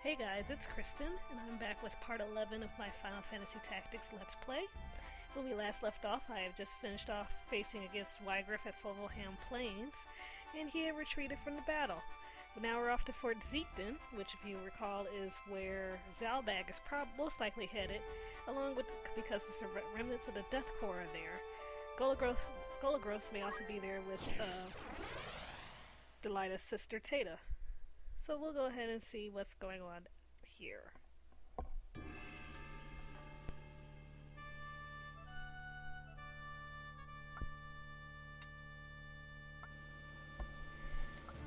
Hey guys, it's Kristen, and I'm back with part 11 of my Final Fantasy Tactics Let's Play. When we last left off, I have just finished off facing against Wygriff at Fogelham Plains, and he had retreated from the battle. But now we're off to Fort Zeakden, which if you recall is where Zalbag is most likely headed, along with, because there's the remnants of the Death Corps are there. Golagros may also be there with Delita's sister Tata. So we'll go ahead and see what's going on here.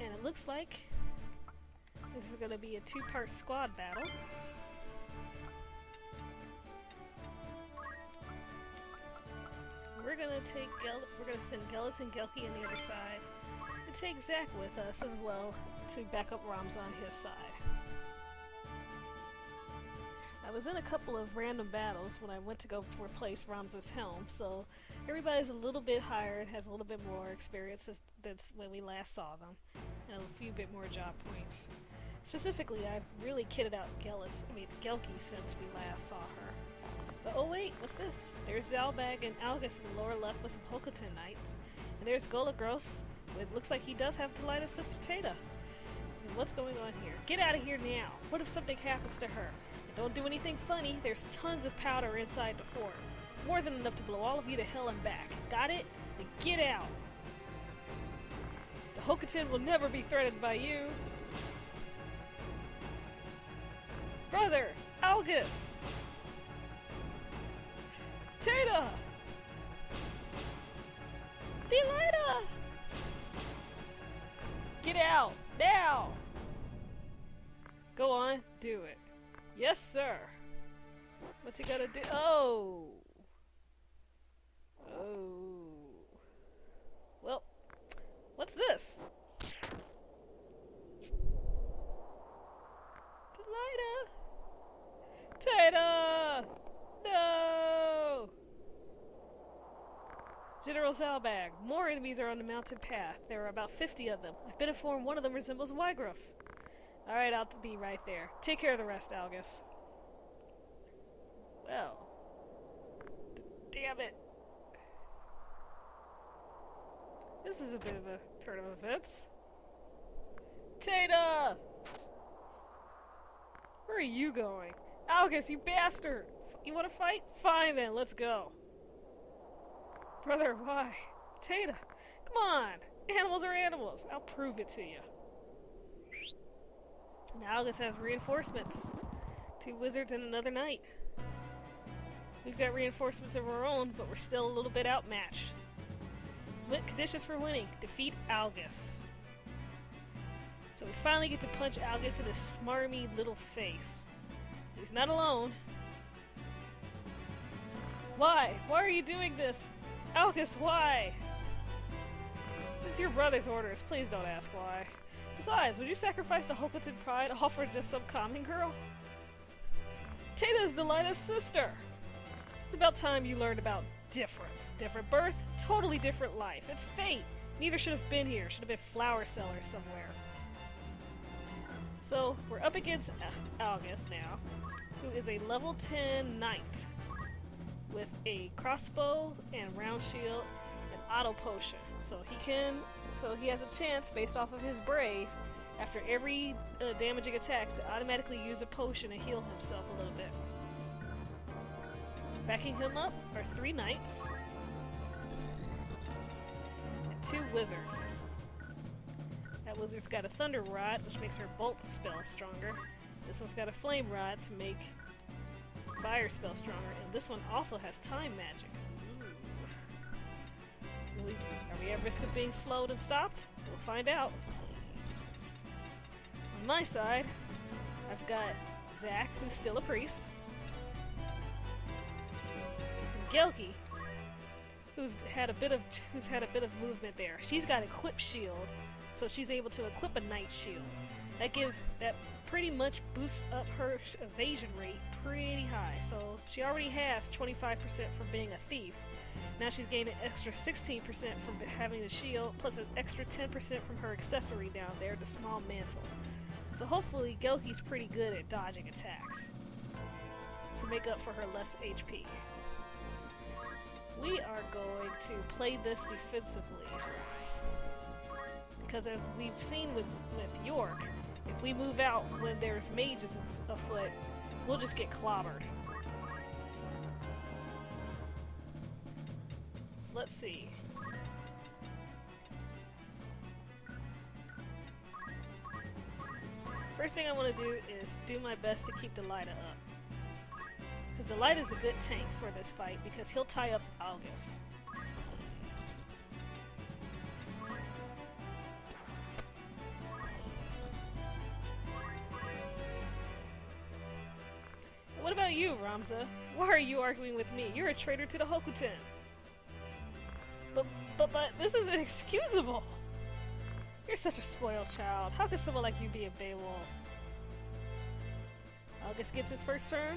And it looks like this is going to be a two-part squad battle. We're gonna send Gellis and Gelki on the other side, and take Zack with us as well to back up Ramza on his side. I was in a couple of random battles when I went to go replace Ramza's helm, so everybody's a little bit higher and has a little bit more experience than when we last saw them, and a few bit more job points. Specifically, I've really kitted out Gelki since we last saw her. But oh wait, what's this? There's Zalbag and Algus in the lower left with some Hokuton Knights. And there's Golagros. It looks like he does have Delita's sister Tata. And what's going on here? Get out of here now! What if something happens to her? And don't do anything funny, there's tons of powder inside the fort. More than enough to blow all of you to hell and back. Got it? Then get out! The Hokuton will never be threatened by you! Brother! Algus! Tata! Delita! Get out! Now! Go on, do it. Yes, sir! What's he gotta do? Oh! Oh. Well, what's this? Delita! Tata! No! General Zalbag, more enemies are on the mountain path. There are about 50 of them. I've been informed one of them resembles Wygriff. Alright, I'll be right there. Take care of the rest, Algus. Well. Damn it. This is a bit of a turn of events. Tata! Where are you going? Algus, you bastard! You want to fight? Fine then, let's go. Brother, why? Tata, come on! Animals are animals. I'll prove it to you. And Algus has reinforcements. 2 wizards and another knight. We've got reinforcements of our own, but we're still a little bit outmatched. Conditions for winning. Defeat Algus. So we finally get to punch Algus in his smarmy little face. He's not alone. Why? Why are you doing this? Algus, why? It's your brother's orders. Please don't ask why. Besides, would you sacrifice the Hokuton pride all for just some common girl? Tata is Delita's sister! It's about time you learned about difference. Different birth, totally different life. It's fate. Neither should have been here. Should have been flower seller somewhere. So, we're up against Algus now, who is a level 10 knight with a crossbow and round shield and auto potion. So he has a chance, based off of his brave, after every damaging attack, to automatically use a potion and heal himself a little bit. Backing him up are 3 knights and 2 wizards. That wizard's got a thunder rod, which makes her bolt spell stronger. This one's got a flame rod to make fire spell stronger, and this one also has time magic. Ooh. Are we at risk of being slowed and stopped? We'll find out. On my side, I've got Zack, who's still a priest, and Gelki, who's had a bit of movement there. She's got equipped shield, so she's able to equip a knight shield. That pretty much boosts up her evasion rate pretty high. So she already has 25% from being a thief. Now she's gained an extra 16% from having the shield, plus an extra 10% from her accessory down there, the small mantle. So hopefully Gelki's pretty good at dodging attacks to make up for her less HP. We are going to play this defensively. Because as we've seen with York, if we move out when there's mages afoot, we'll just get clobbered. So let's see. First thing I want to do is do my best to keep Delita up. Because Delita's a good tank for this fight because he'll tie up Algus. What about you, Ramza? Why are you arguing with me? You're a traitor to the Hokuten. But this is inexcusable. You're such a spoiled child. How could someone like you be a Beowulf? Algus gets his first turn.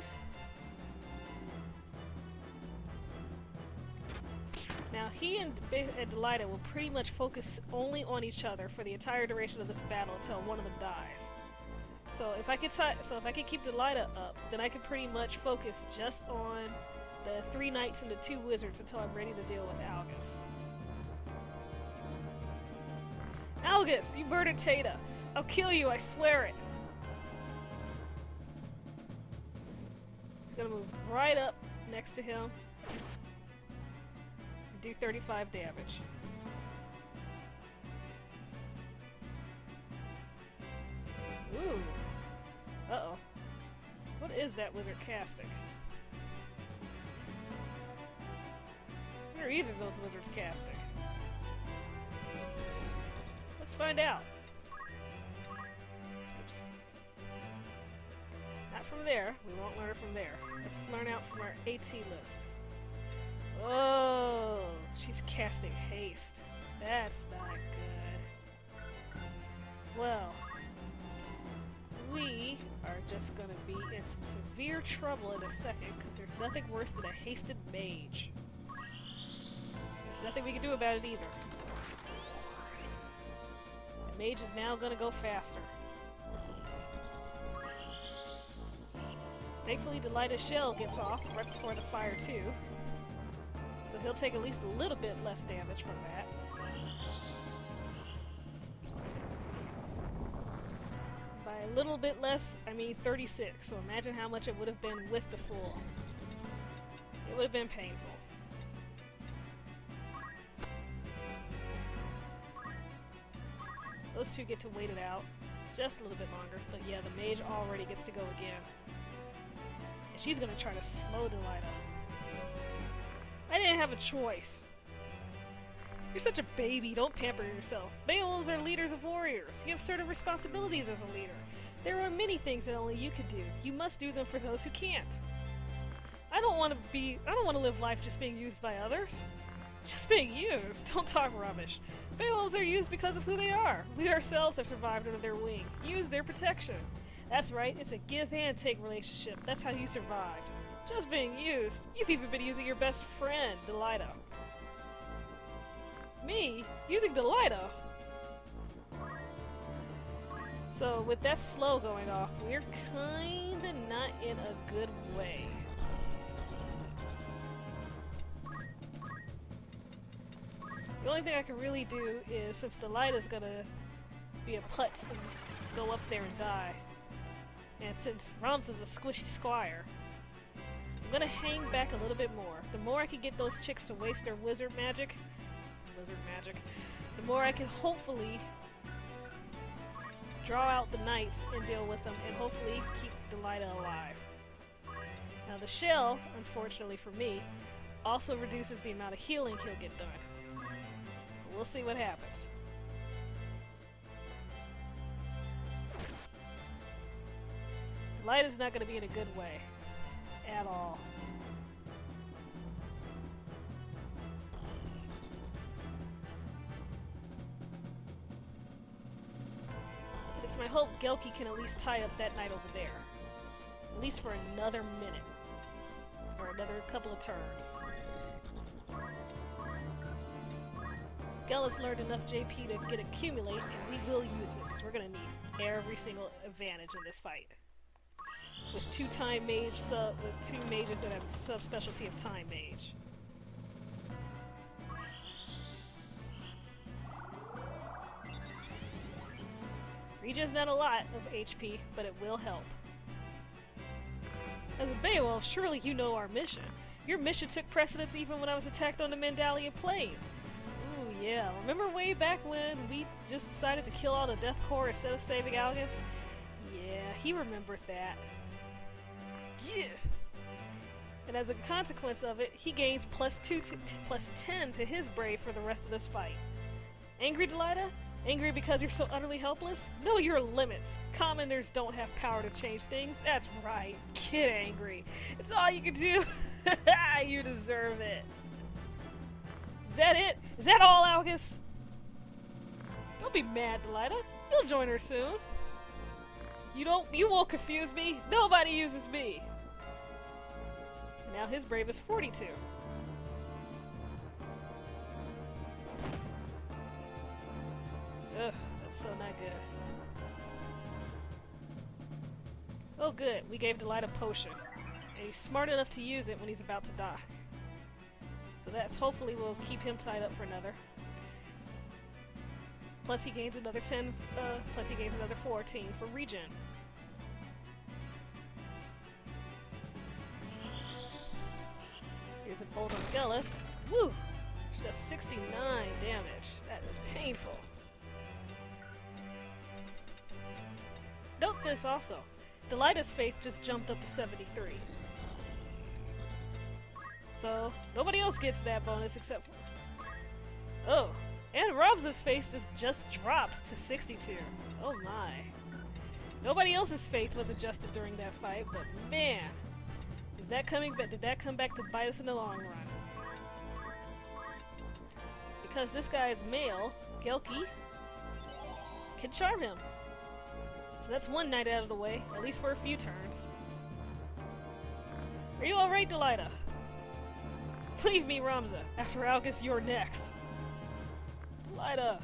Now he and Delita will pretty much focus only on each other for the entire duration of this battle until one of them dies. So if I can keep Delita up, then I can pretty much focus just on the 3 knights and the 2 wizards until I'm ready to deal with Algus. Algus, you murdered Tata. I'll kill you, I swear it. He's gonna move right up next to him and do 35 damage. Ooh. Uh-oh. What is that wizard casting? What are either of those wizards casting? Let's find out. Oops. Not from there. We won't learn it from there. Let's learn out from our AT list. Oh, she's casting haste. That's not good. Well, we are just gonna be in some severe trouble in a second because there's nothing worse than a hasted mage. There's nothing we can do about it either. The mage is now gonna go faster. Thankfully, Delita's shell gets off right before the fire too, so he'll take at least a little bit less damage from that. By a little bit less, I mean 36, so imagine how much it would have been with the full. It would have been painful. Those two get to wait it out just a little bit longer, but yeah, the mage already gets to go again. And she's gonna try to slow Delita. I didn't have a choice. You're such a baby, don't pamper yourself. Beowulfs are leaders of warriors. You have certain responsibilities as a leader. There are many things that only you can do. You must do them for those who can't. I don't want to live life just being used by others. Just being used. Don't talk rubbish. Beowulfs are used because of who they are. We ourselves have survived under their wing. Use their protection. That's right, it's a give and take relationship. That's how you survived. Just being used. You've even been using your best friend, Delita. Me? Using Delita? So with that slow going off, we're kinda not in a good way. The only thing I can really do is, since Delita's gonna be a putz and go up there and die, and since Ramza's a squishy squire, I'm gonna hang back a little bit more. The more I can get those chicks to waste their wizard magic, the more I can hopefully draw out the knights and deal with them, and hopefully keep Delita alive. Now the shell, unfortunately for me, also reduces the amount of healing he'll get done. We'll see what happens. Delita's not going to be in a good way. At all. It's my hope Gelki can at least tie up that knight over there. At least for another minute. Or another couple of turns. Gellis learned enough JP to get accumulate, and we will use it, because we're gonna need every single advantage in this fight. With two mages that have subspecialty of time mage. Regen's not a lot of HP, but it will help. As a Beowulf, surely you know our mission. Your mission took precedence even when I was attacked on the Mandalia Plains. Ooh, yeah. Remember way back when we just decided to kill all the Death Corps instead of saving Algus? Yeah, he remembered that. Yeah! And as a consequence of it, he gains plus 10 to his brave for the rest of this fight. Angry, Delilah? Angry because you're so utterly helpless? Know your limits. Commoners don't have power to change things. That's right. Get angry. It's all you can do. You deserve it. Is that it? Is that all, Algus? Don't be mad, Delilah. You'll join her soon. You won't confuse me. Nobody uses me. Now his brave is 42. Ugh, that's so not good. Oh good, we gave Delight a potion. And he's smart enough to use it when he's about to die. So that's hopefully will keep him tied up for another. Plus he gains another 10, plus he gains another 14 for regen. Here's a bolt on Gellis. Woo! Which does 69 damage. That is painful. Note this also. Delita's faith just jumped up to 73. So, nobody else gets that bonus except for... Oh, and Rob's faith just dropped to 62. Oh my. Nobody else's faith was adjusted during that fight, but man, did that come back to bite us in the long run? Because this guy is male, Gelki can charm him. So that's one knight out of the way, at least for a few turns. Are you alright, Delilah? Leave me, Ramza. After Algus, you're next. Delilah.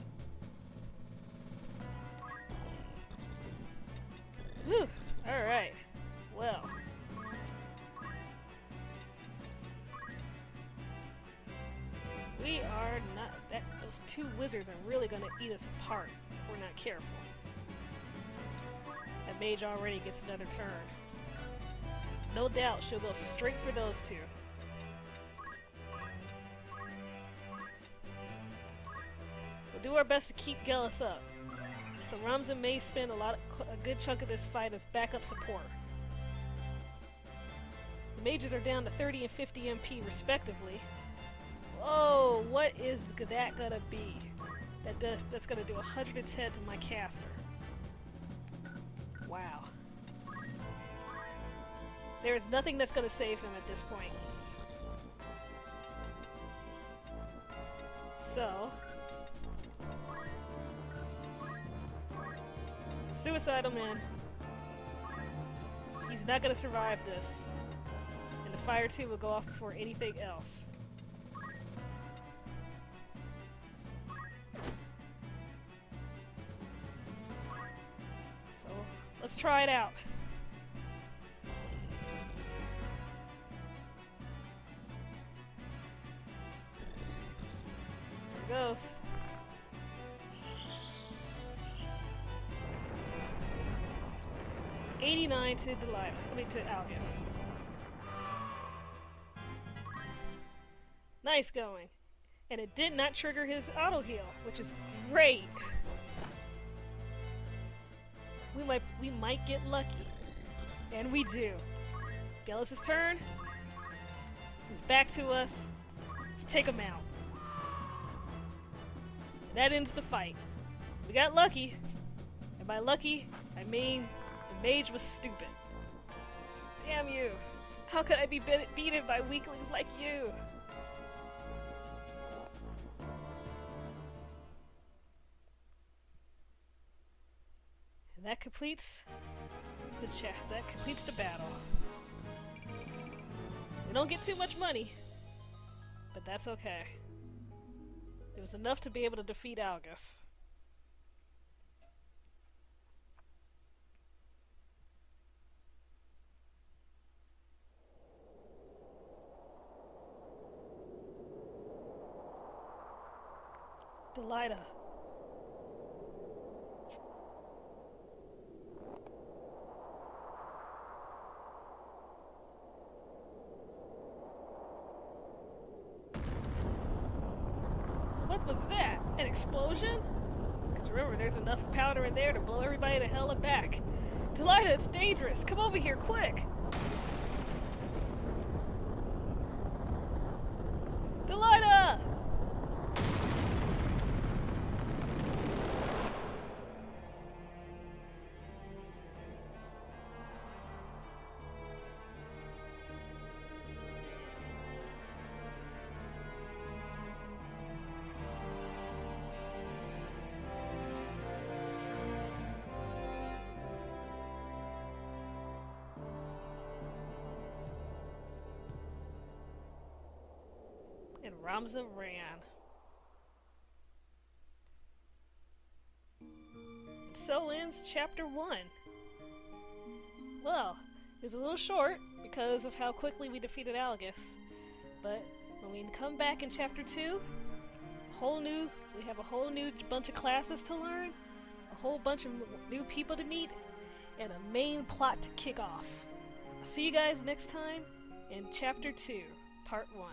Whew. Alright. Well. We are not... those two wizards are really gonna eat us apart if we're not careful. That mage already gets another turn. No doubt she'll go straight for those two. We'll do our best to keep Gellis up. So Ramza may spend a good chunk of this fight as backup support. The mages are down to 30 and 50 MP respectively. Whoa, what is that gonna be? That's gonna do 110 to my caster. Wow. There is nothing that's gonna save him at this point. So... Suicidal man. He's not gonna survive this. And the fire 2 will go off before anything else. So, let's try it out. There it goes. $89 to Delilah. To Algus. Nice going. And it did not trigger his auto heal, which is great. We might get lucky. And we do. Gellis' turn. He's back to us. Let's take him out. And that ends the fight. We got lucky. And by lucky, I mean the mage was stupid. Damn you. How could I be beaten by weaklings like you? And that completes the chat. That completes the battle. We don't get too much money, but that's okay. It was enough to be able to defeat Algus. Delilah. What was that? An explosion? Because remember, there's enough powder in there to blow everybody to hell and back. Delilah, it's dangerous. Come over here, quick. Delilah! And Ramza ran. So ends chapter 1. Well, it's a little short because of how quickly we defeated Algus. But when we come back in chapter 2, we have a whole new bunch of classes to learn, a whole bunch of new people to meet, and a main plot to kick off. I'll see you guys next time in chapter 2, part 1.